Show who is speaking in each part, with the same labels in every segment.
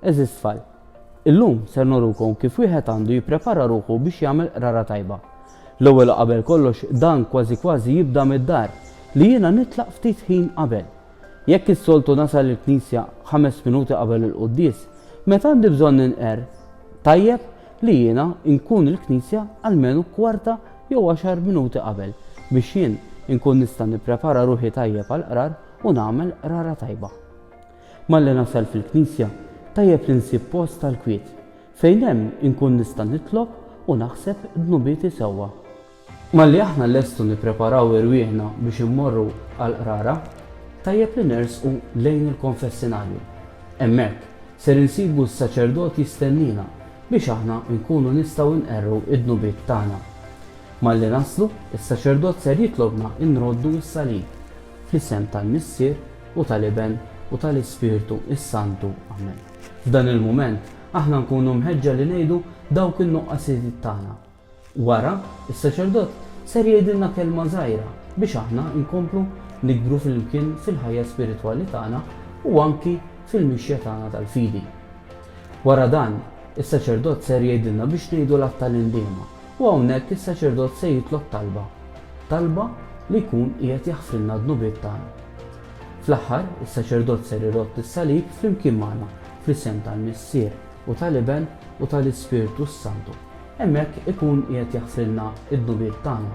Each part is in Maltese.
Speaker 1: Eżis tfal, illum ser norukom kif wieħed għandu jipprepara ruħu biex jagħmel rara tajba. L-ewwel qabel kollox dan kważi jibda mid-dar li jiena nitlaq ftit ħin qabel. Jekk is-soltu nasal il-knisja 5 minuti qabel il-quddies, meta għandi bżonn ninqer, tajjeb li jiena nkun il-knisja almenu kwarta jew 10 minuti qabel biex jien inkun nista' nipprepara ruħi tajjeb għal qrar u nagħmel rara tajba. Malli nasal fil-knisja, tajjeb li nsib post tal-kwiet fejn hemm inkun nista' nitlob u naħseb dnubieti sewwa. Malli aħna lestu nippreparaw irwieħna biex immorru għal qrara, tajjeb li nersqu lejn il-konfessinarju. Hemmhekk ser insibu s-saċerdot jistennina biex aħna nkunu nistgħu nqerru id-dnubiet tagħna. Malli naslu, is-saċerdot ser jitlobna nroddu s-salib fl-isem tal-Missier u tal-Iben u tal-Ispiritu is-Santu. Amen. F'dan il-mument aħna nkunu mħeġġa li ngħidu dawk in-nuqqasijiet tagħna. Wara, is-saċerdot ser jgħidilna kelma żgħira biex aħna nkomplu nikbru fil-imkien fil-ħajja spiritwali tagħna u anki fil-mixja tagħna tal-fidi. Wara dan, is-saċerdot ser jgħidilna biex ngħidu l-att tal-indiema u hawnhekk is-saċerdot se jitlob talba li jkun qiegħed jaħfrilna d-dnubiet tagħna. Fl-aħħar, is-saċerdot ser irott is-salib flimkien magħna fl-isem tal-Missier u tal-Iben u tal-Ispiritu s-Santu. Hemmhekk ikun qiegħed jaħfrilna d-dnubiet tagħna.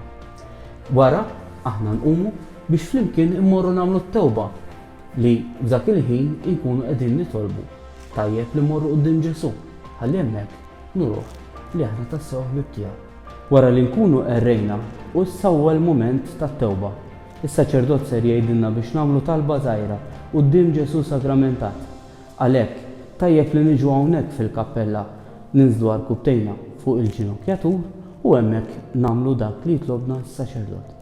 Speaker 1: Wara aħna nqumu biex flimkien immorru nagħmlu t-tewba li f'dak il-ħin inkunu qegħdin nitolbu. Tajjeb li mmorru quddiem Ġesu ħalli hemmhekk nuruh li aħna tassew ħbieb tiegħu. Wara li nkunu qerrejna u ssawwa l-mument tat-tewba, is-saċerdot ser jgħidilna biex nagħmlu talba żgħira quddiem Ġesu sagramentat. Għalhekk tajjeb li niġu hawnhekk fil-kappella ninżlu għall-kubtejna fuq il-ġinokjatur u hemmhekk nagħmlu dak li jitlobna s-saċerdot.